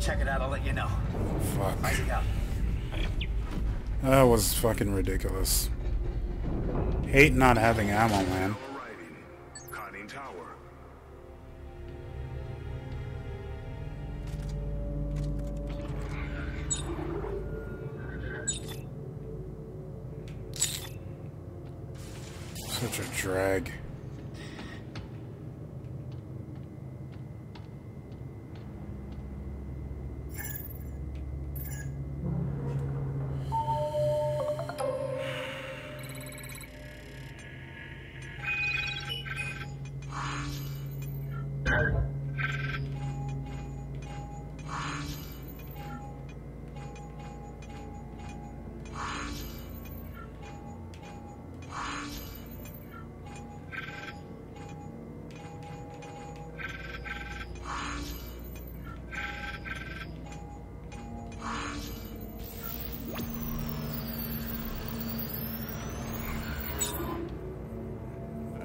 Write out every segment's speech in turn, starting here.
check it out, I'll let you know. Fuck. Isaac out. That was fucking ridiculous. Hate not having ammo, man. Conning tower. Such a drag.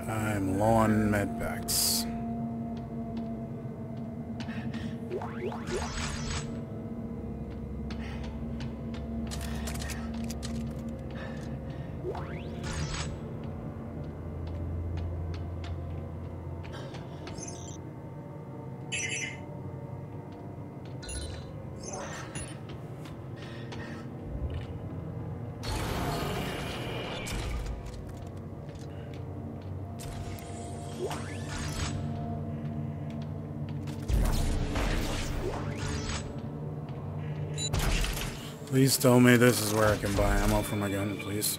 I'm low on medpacks. Please tell me this is where I can buy ammo for my gun, please.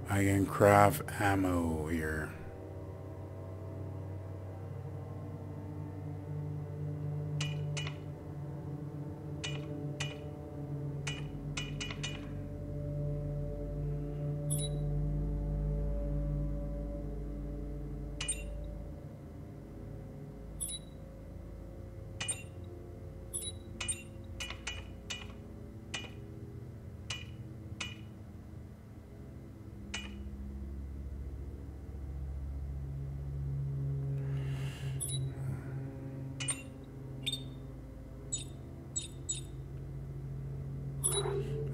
I can craft ammo here.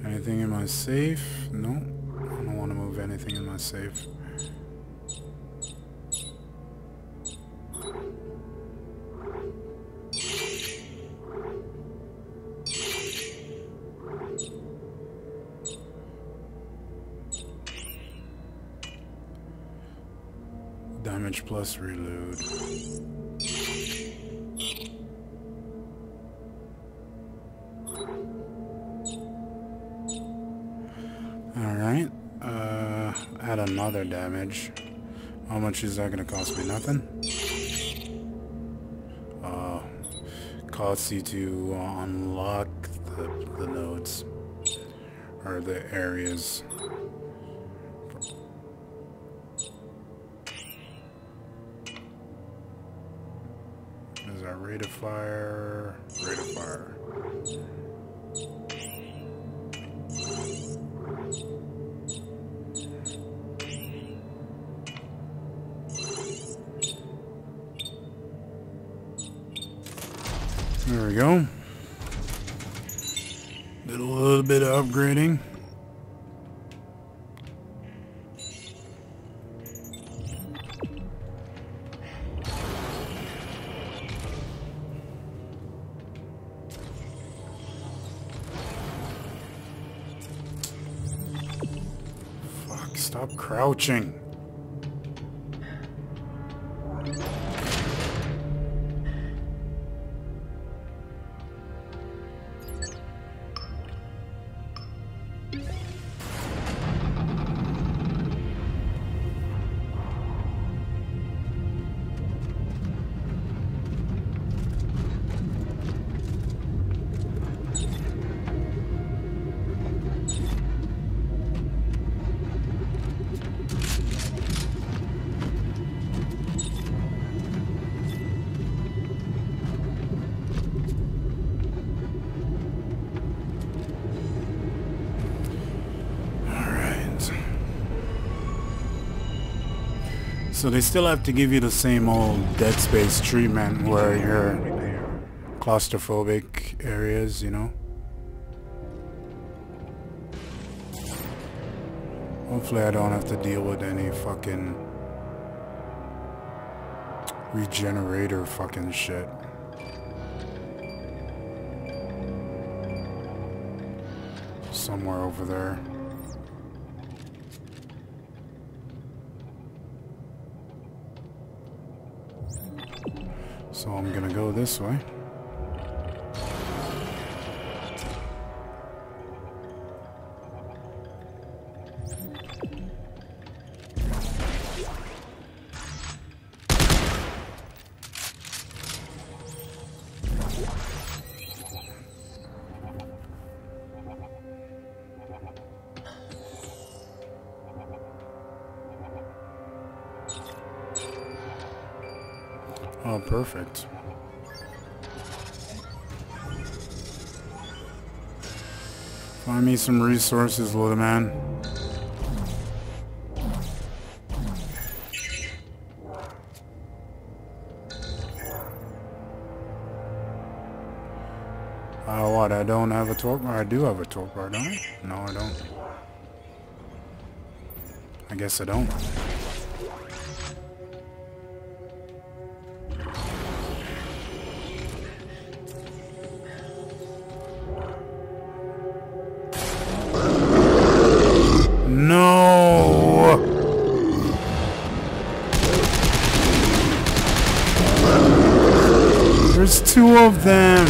Anything in my safe? No, I don't want to move anything in my safe. Damage plus reload. Alright, add another damage. How much is that gonna cost me? Nothing? Costs you to unlock the nodes. Or the areas. Is our rate of fire? Rate of fire. There we go. Did a little bit of upgrading. Fuck, stop crouching. So they still have to give you the same old Dead Space treatment where you're claustrophobic areas, you know? Hopefully I don't have to deal with any fucking regenerator fucking shit. Somewhere over there. So I'm gonna go this way. Oh, perfect. Find me some resources, little man. What? I don't have a torque bar? I do have a torque bar, don't I? No, I don't. I guess I don't. No! There's two of them!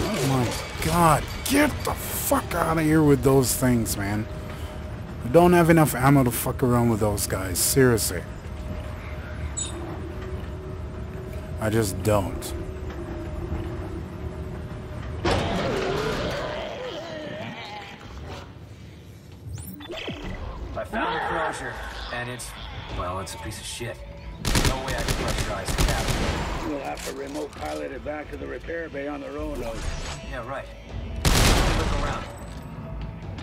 Oh my god, get the fuck out of here with those things, man. I don't have enough ammo to fuck around with those guys, seriously. I just don't. I found the crusher, and it's a piece of shit. No way I can pressurize the cabin. We'll have to remote pilot it back to the repair bay on the Roanoke. Yeah, right. Look around.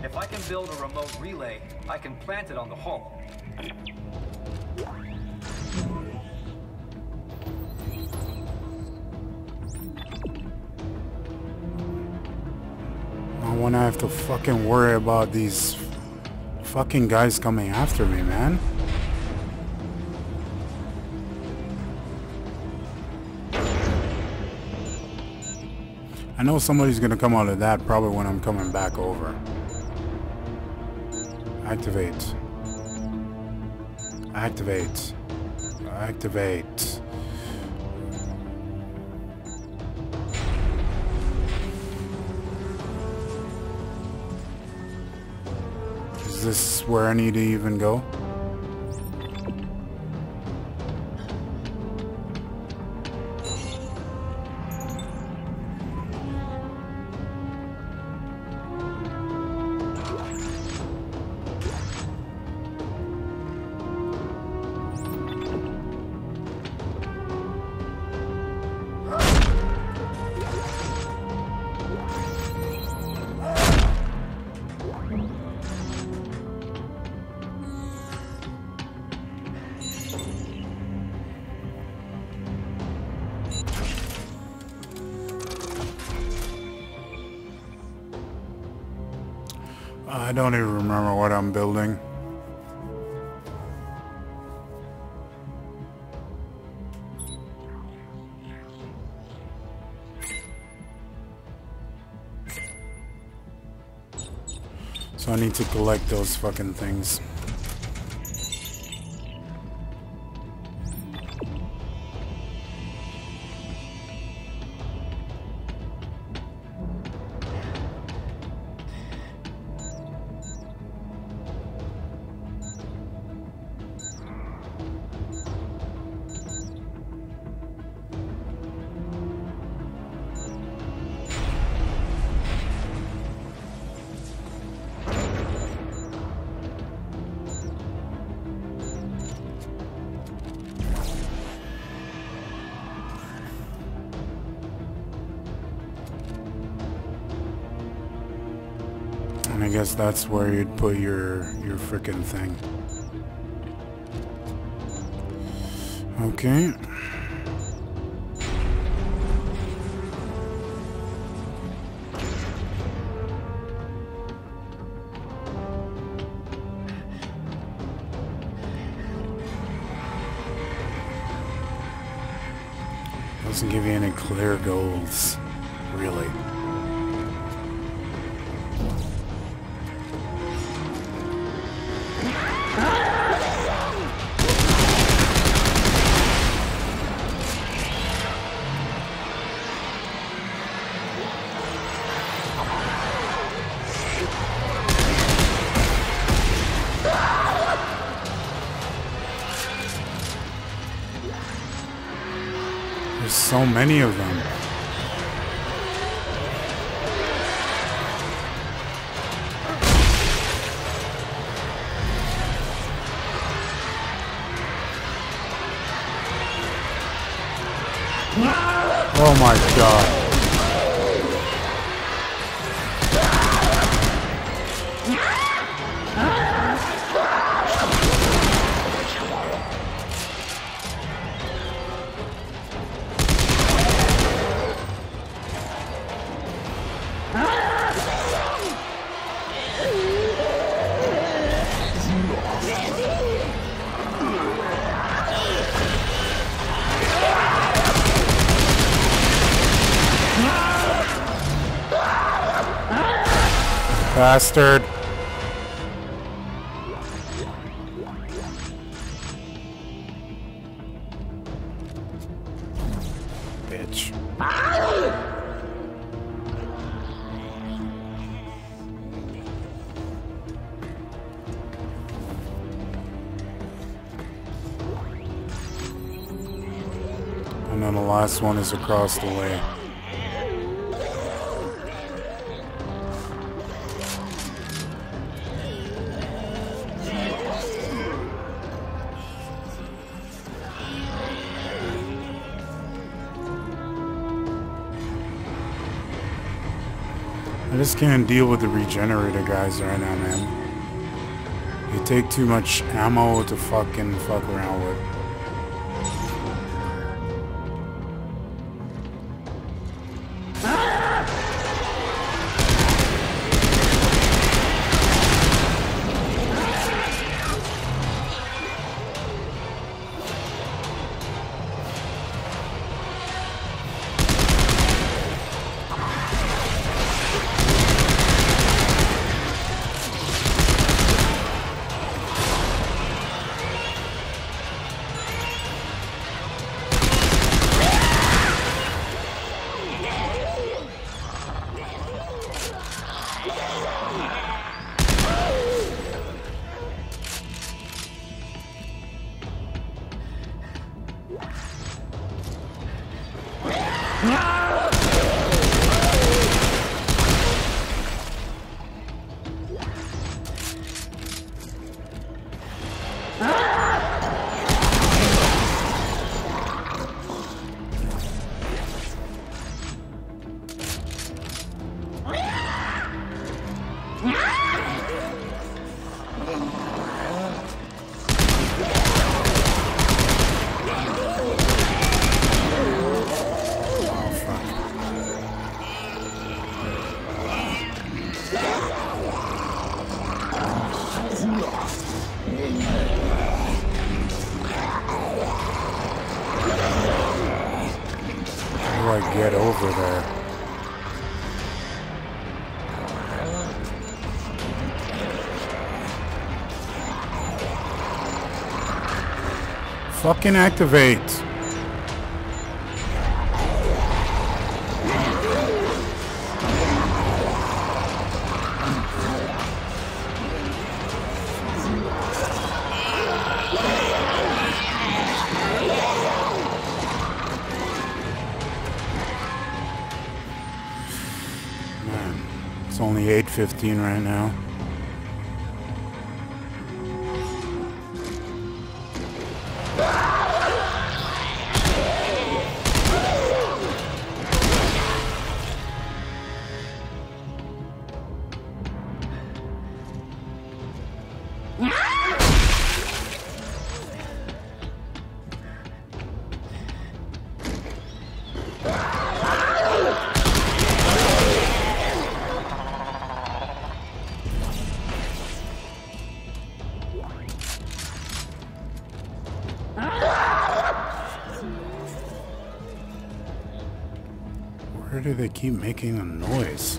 If I can build a remote relay, I can plant it on the hull. I wanna have to fucking worry about these fucking guys coming after me, man. I know somebody's gonna come out of that probably when I'm coming back over. Activate. Activate. Activate. Is this where I need to even go? I don't even remember what I'm building. So I need to collect those fucking things. And I guess that's where you'd put your frickin' thing. Okay. Doesn't give you any clear goals, really. There's so many of them. Oh my god. Bastard. Bitch. And then the last one is across the way. I just can't deal with the regenerator guys right now, man. They take too much ammo to fucking fuck around with. How do I get over there? Fucking activate. Man, it's only 8:15 right now. do they keep making a noise?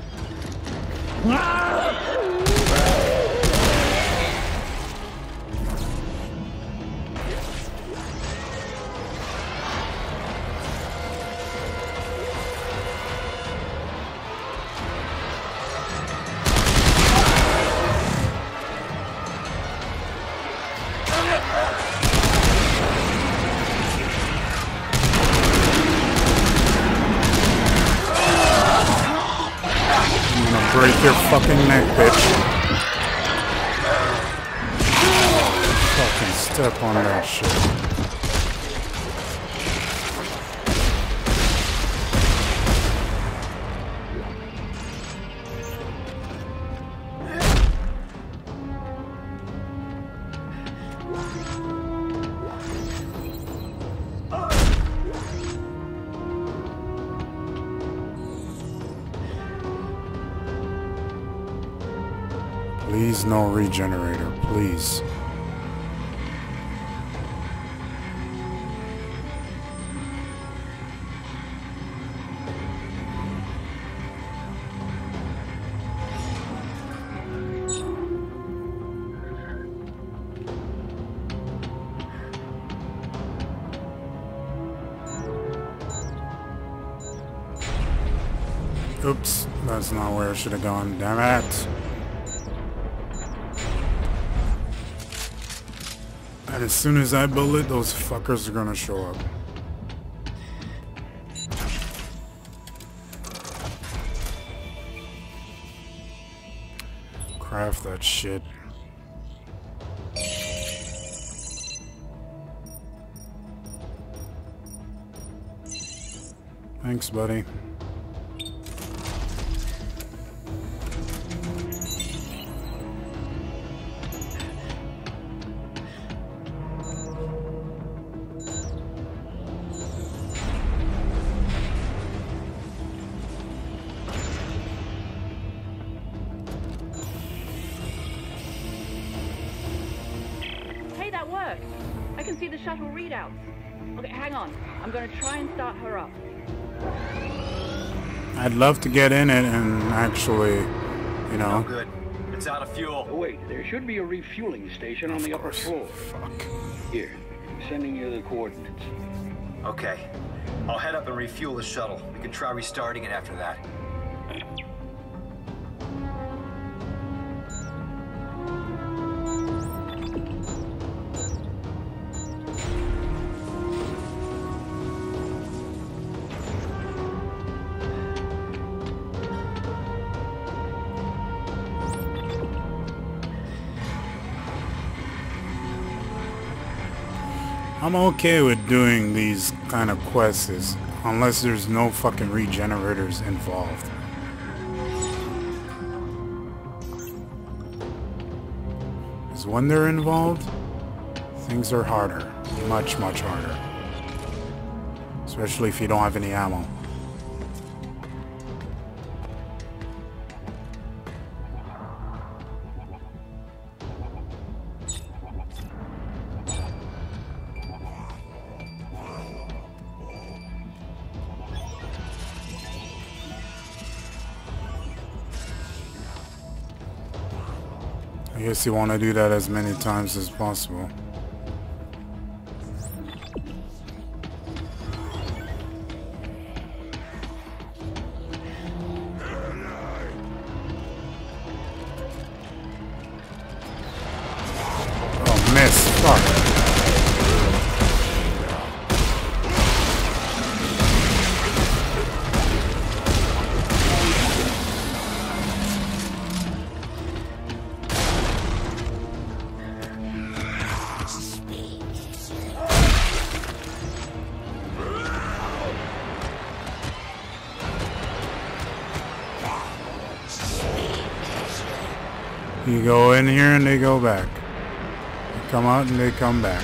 Break your fucking neck, bitch. Fucking step on that shit. Please, no regenerator, please. Oops, that's not where I should have gone, damn it. And as soon as I build it, those fuckers are gonna show up. Craft that shit. Thanks, buddy. I can see the shuttle readouts. Okay, hang on. I'm going to try and start her up. I'd love to get in it and actually, you know. No good. It's out of fuel. Oh, wait, there should be a refueling station on the upper floor. Fuck. Here, I'm sending you the coordinates. Okay. I'll head up and refuel the shuttle. We can try restarting it after that. I'm okay with doing these kind of quests unless there's no fucking regenerators involved. Because when they're involved, things are harder. Much, much harder. Especially if you don't have any ammo. I guess you want to do that as many times as possible. Oh, miss. Fuck. You go in here and they go back. They come out and they come back.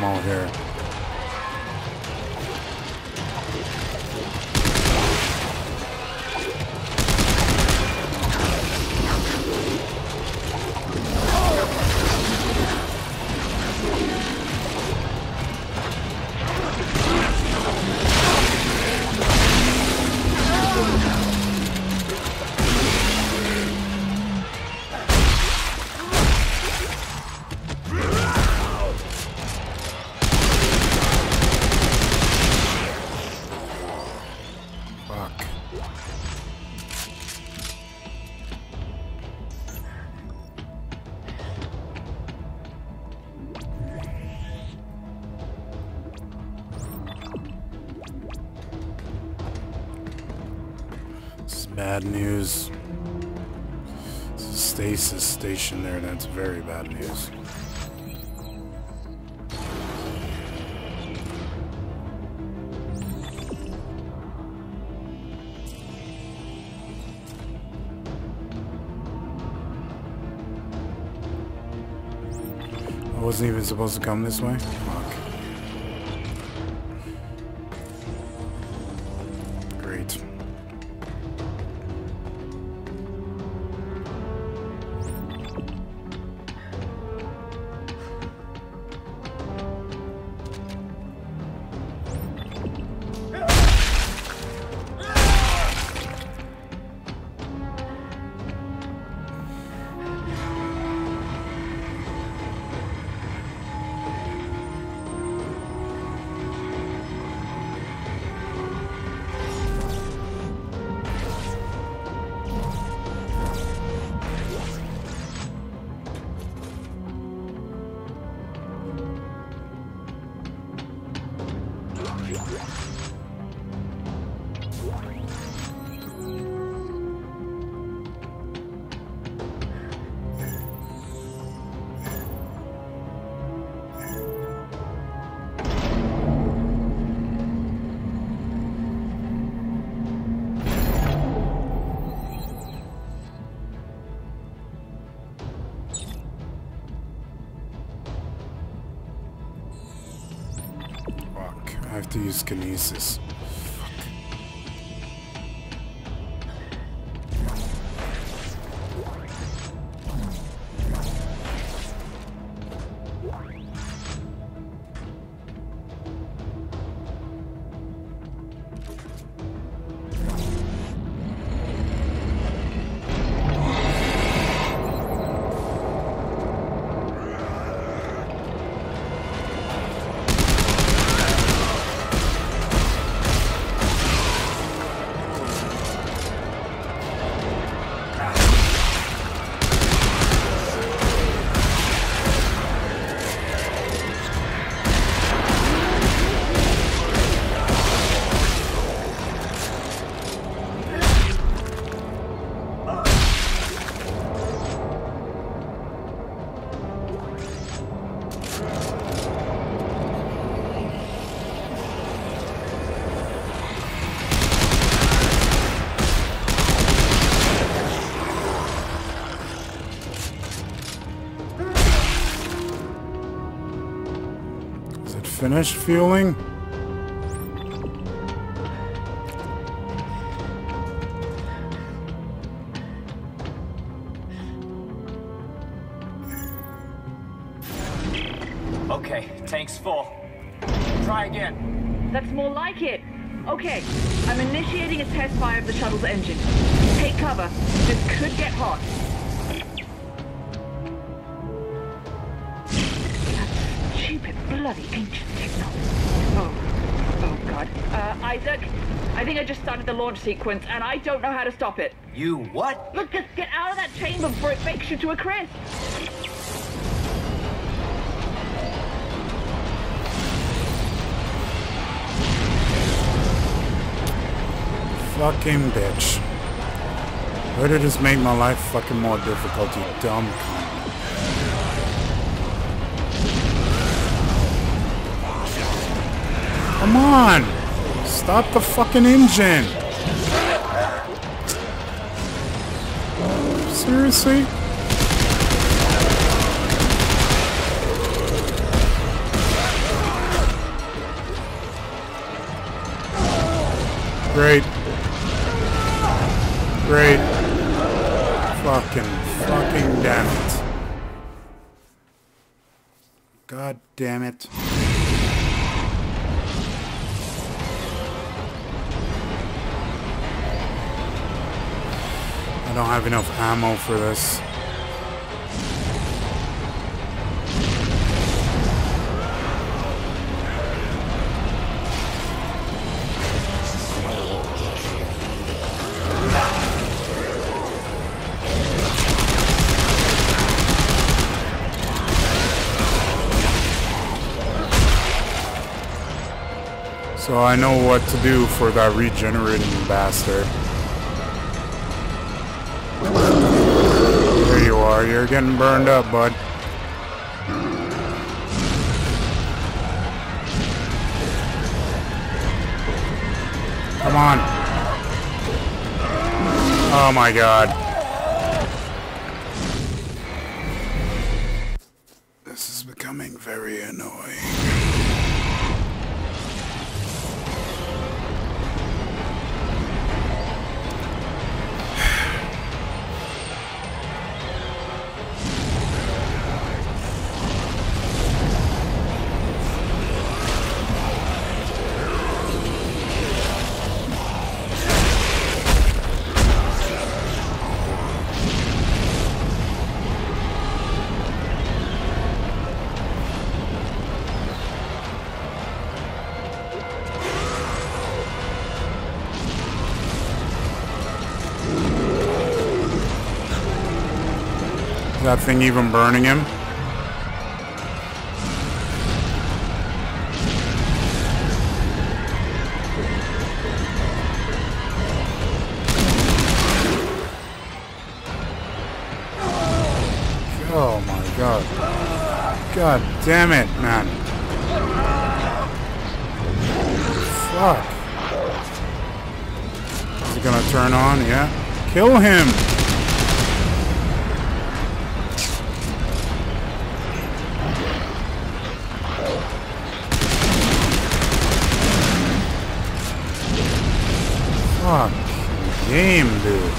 ammo here. Bad news. It's a stasis station there. That's very bad news. I wasn't even supposed to come this way? Fuck. Great. I have to use kinesis. Finished fueling? Okay, tank's full. Try again. That's more like it. Okay, I'm initiating a test fire of the shuttle's engine. Take cover. This could get hot. That stupid, bloody ancient technology. Oh God. Isaac, I think I just started the launch sequence, and I don't know how to stop it. You what? Look, just get out of that chamber before it bakes you to a crisp. Fucking bitch. Why did this make my life fucking more difficult, you dumb cunt? Come on! Stop the fucking engine! Seriously? Great. Great. Fucking damn it. God damn it. I don't have enough ammo for this. So I know what to do for that regenerating bastard. There you are, you're getting burned up, bud. Come on. Oh my god. This is becoming very annoying. That thing even burning him? Oh my god. God damn it, man. Fuck. Is he gonna turn on? Yeah. Kill him! Fuck. Game, dude.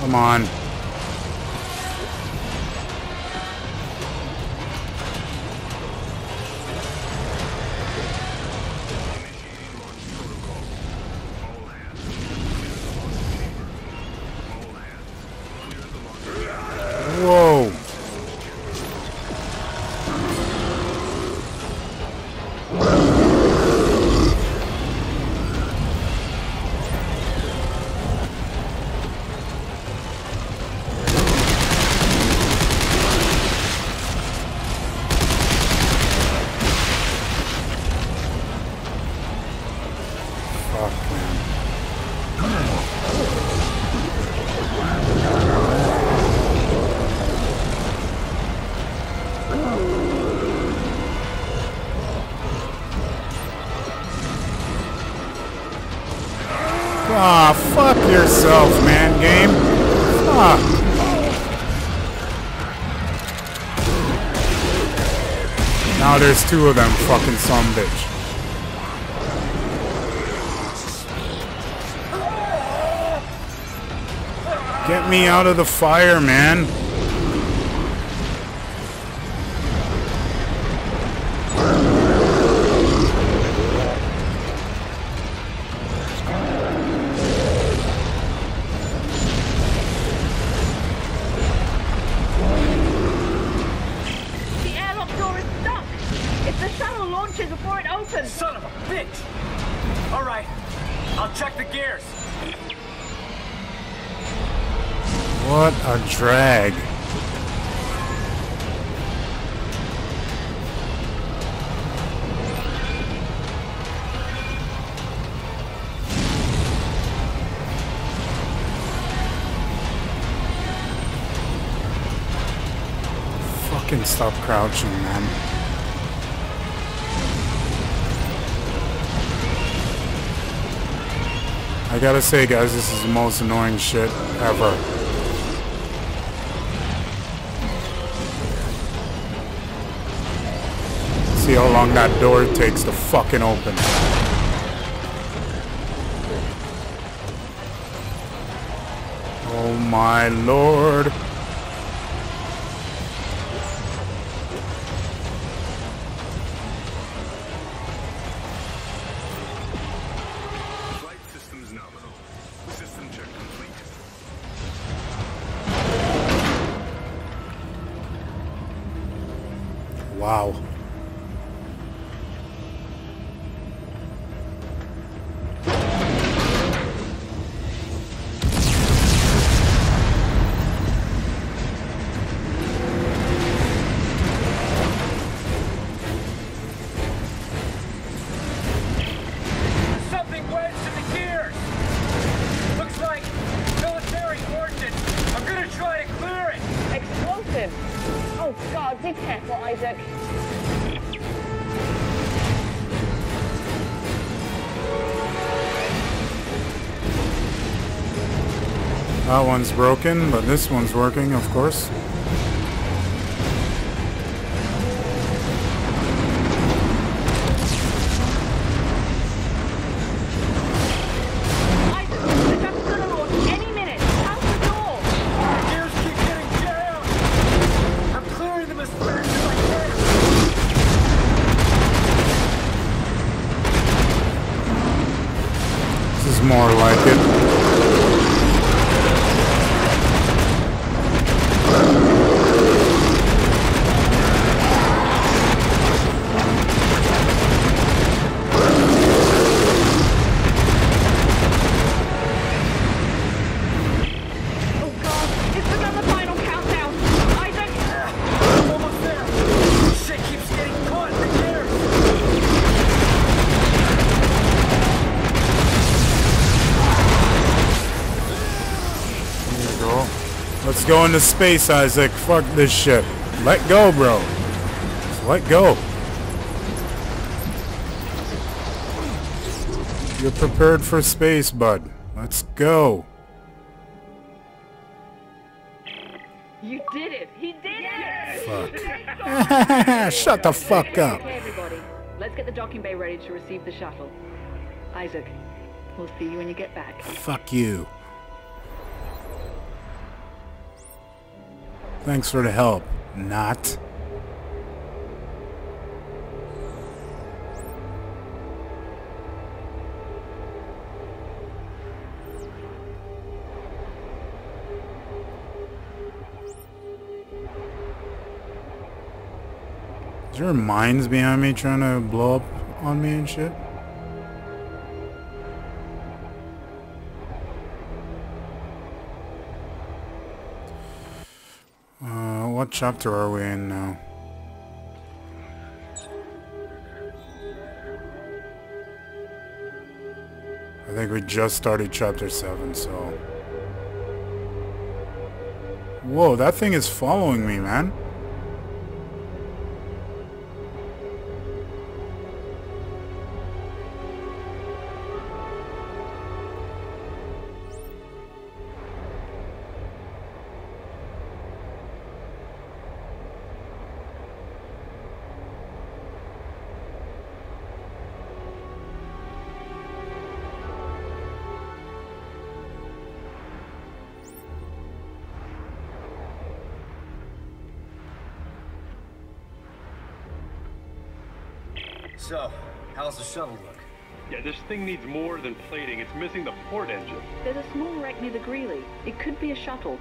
Come on. Whoa. Fuck, man. Ah, fuck yourself, man, game. Fuck. Now there's two of them, fucking son bitch. Get me out of the fire, man. The airlock door is stuck. If the shuttle launches before it opens. Son of a bitch! Alright, I'll check the gears. What a drag. Fucking stop crouching, man. I gotta say, guys, this is the most annoying shit ever. See how long that door takes to fucking open. Oh my lord. Flight systems nominal. System check complete. Wow. Something wedged in the gears! Looks like military ordnance. I'm gonna try to clear it! Explosive! Oh God, be careful, Isaac. That one's broken, but this one's working, of course. Isaac, the shuttle's gonna launch any minute. Out the door! Gears keep getting jammed! I'm clearing them as fast as I can! This is more like it. Oh God, it's begun the final countdown. Isaac! I'm almost there! Shit keeps getting caught in the gears! There you go. Let's go into space, Isaac. Fuck this shit. Let go, bro. Just let go. You're prepared for space, bud. Let's go. You did it! He did it! Fuck. Shut the fuck up. Okay, everybody. Let's get the docking bay ready to receive the shuttle. Isaac, we'll see you when you get back. Fuck you. Thanks for the help. Not. Is there mines behind me trying to blow up on me and shit? What chapter are we in now? I think we just started chapter 7, so... Whoa, that thing is following me, man. So, how's the shuttle look? Yeah, this thing needs more than plating. It's missing the port engine. There's a small wreck near the Greeley. It could be a shuttle.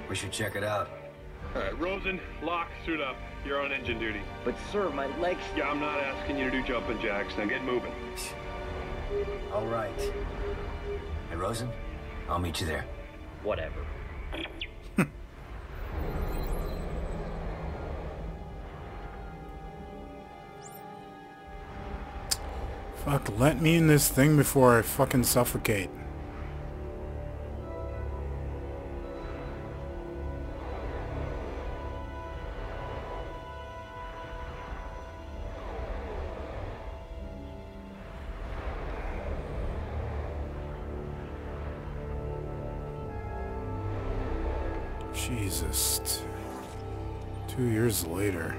We should check it out. All right, Rosen, lock, suit up. You're on engine duty. But sir, my legs... Yeah, I'm not asking you to do jumping jacks. Now get moving. All right. Hey, Rosen, I'll meet you there. Whatever. Fuck, let me in this thing before I fucking suffocate. Jesus. 2 years later.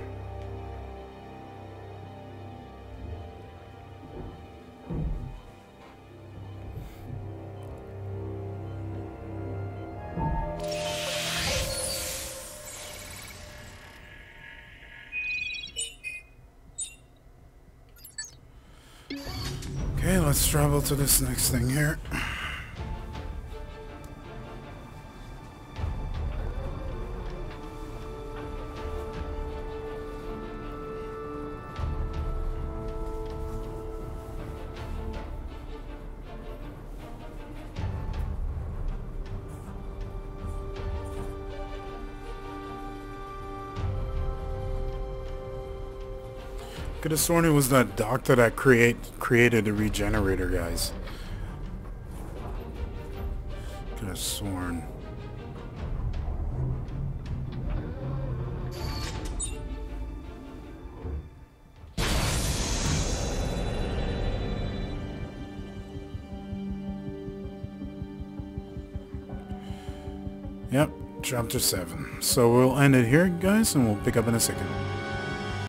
Okay, let's travel to this next thing here. Could have sworn it was that doctor that created the regenerator, guys. Could have sworn. Yep, chapter 7. So we'll end it here, guys, and we'll pick up in a second.